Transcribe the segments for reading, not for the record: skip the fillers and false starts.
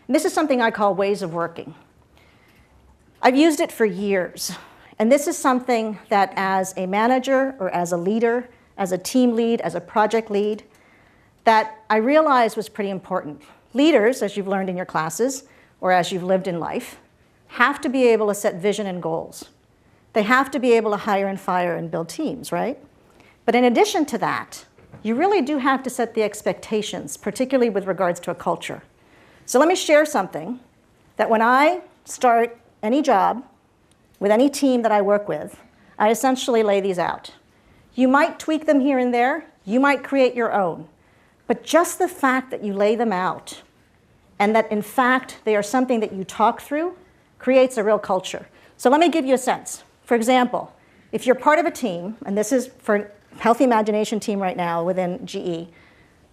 And this is something I call ways of working. I've used it for years. And this is something that as a manager or as a leader, as a team lead, as a project lead, that I realized was pretty important. Leaders, as you've learned in your classes or as you've lived in life, have to be able to set vision and goals. They have to be able to hire and fire and build teams, right? But in addition to that, you really do have to set the expectations, particularly with regards to a culture. So let me share something that when I start any job with any team that I work with, I essentially lay these out. You might tweak them here and there. You might create your own. But just the fact that you lay them out and that, in fact, they are something that you talk through creates a real culture. So let me give you a sense. For example, if you're part of a team, and this is for Healthy Imagination team right now within GE,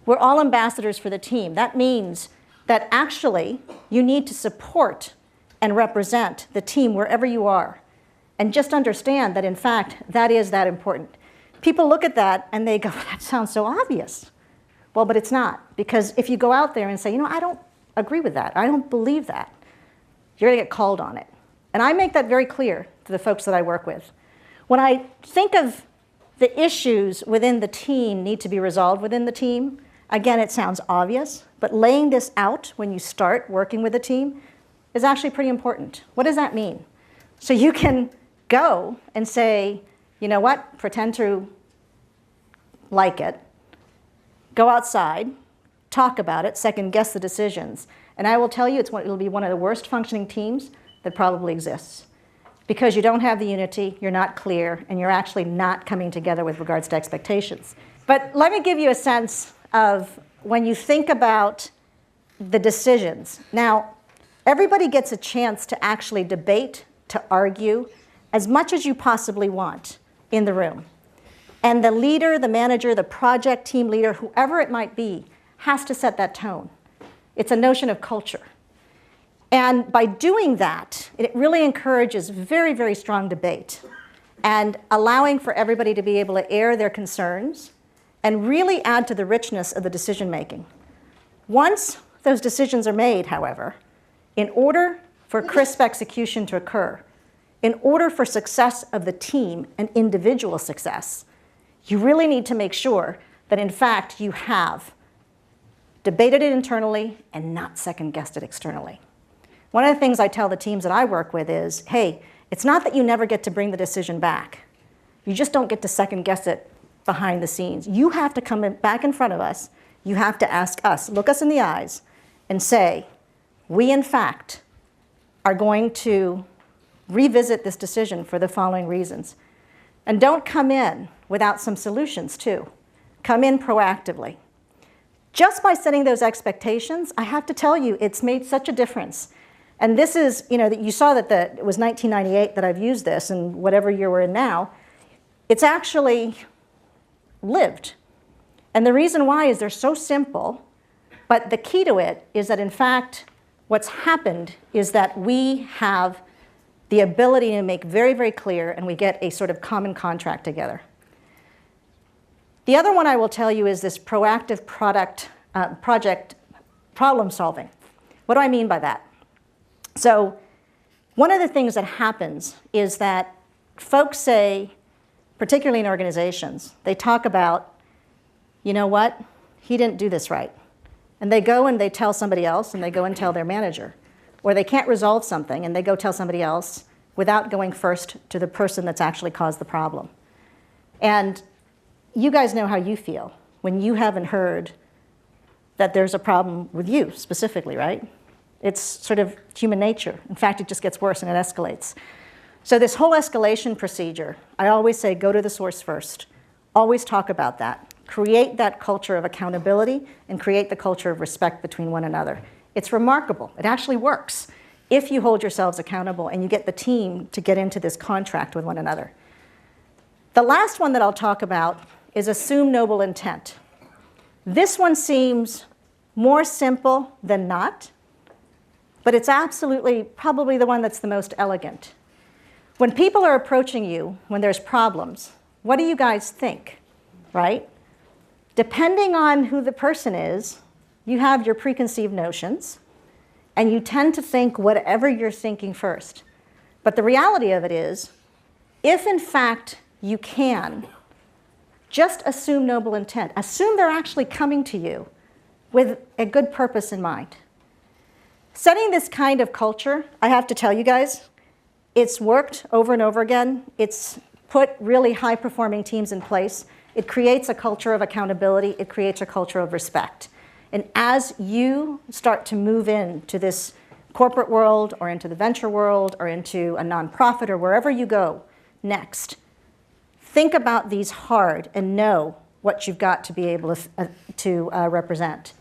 we're all ambassadors for the team. That means that actually you need to support and represent the team wherever you are. And just understand that, in fact, that is that important. People look at that and they go, that sounds so obvious. Well, but it's not. Because if you go out there and say, I don't agree with that, I don't believe that, you're going to get called on it. And I make that very clear to the folks that I work with. When I think of the issues within the team need to be resolved within the team, again, it sounds obvious, but laying this out when you start working with a team is actually pretty important. What does that mean? So you can go and say, you know what, pretend to like it, go outside, talk about it, second guess the decisions. And I will tell you, it'll be one of the worst functioning teams that probably exists. Because you don't have the unity, you're not clear, and you're actually not coming together with regards to expectations. But let me give you a sense of when you think about the decisions. Now, everybody gets a chance to actually debate, to argue, as much as you possibly want in the room. And the leader, the manager, the project team leader, whoever it might be, has to set that tone. It's a notion of culture. And by doing that, it really encourages very, very strong debate and allowing for everybody to be able to air their concerns and really add to the richness of the decision making. Once those decisions are made, however, in order for crisp execution to occur, in order for success of the team and individual success, you really need to make sure that, in fact, you have debated it internally and not second-guessed it externally. One of the things I tell the teams that I work with is, hey, it's not that you never get to bring the decision back. You just don't get to second-guess it behind the scenes. You have to come back in front of us. You have to ask us, look us in the eyes, and say, we, in fact, are going to revisit this decision for the following reasons. And don't come in without some solutions, too. Come in proactively. Just by setting those expectations, I have to tell you, it's made such a difference. And this is, you saw that it was 1998 that I've used this, and whatever year we're in now, it's actually lived. And the reason why is they're so simple, but the key to it is that, in fact, what's happened is that we have the ability to make very, very clear, and we get a sort of common contract together. The other one I will tell you is this proactive project problem solving. What do I mean by that? So one of the things that happens is that folks say, particularly in organizations, they talk about, you know what, he didn't do this right. And they go and they tell somebody else, and they go and tell their manager. Or they can't resolve something, and they go tell somebody else without going first to the person that's actually caused the problem. And you guys know how you feel when you haven't heard that there's a problem with you specifically, right? It's sort of human nature. In fact, it just gets worse and it escalates. So this whole escalation procedure, I always say go to the source first. Always talk about that. Create that culture of accountability and create the culture of respect between one another. It's remarkable. It actually works if you hold yourselves accountable and you get the team to get into this contract with one another. The last one that I'll talk about is assume noble intent. This one seems more simple than not, but it's absolutely probably the one that's the most elegant. When people are approaching you, when there's problems, what do you guys think, right? Depending on who the person is, you have your preconceived notions. And you tend to think whatever you're thinking first. But the reality of it is, if in fact you can, just assume noble intent. Assume they're actually coming to you with a good purpose in mind. Setting this kind of culture, I have to tell you guys, it's worked over and over again. It's put really high-performing teams in place. It creates a culture of accountability. It creates a culture of respect. And as you start to move into this corporate world or into the venture world or into a nonprofit or wherever you go next, think about these hard and know what you've got to be able to represent.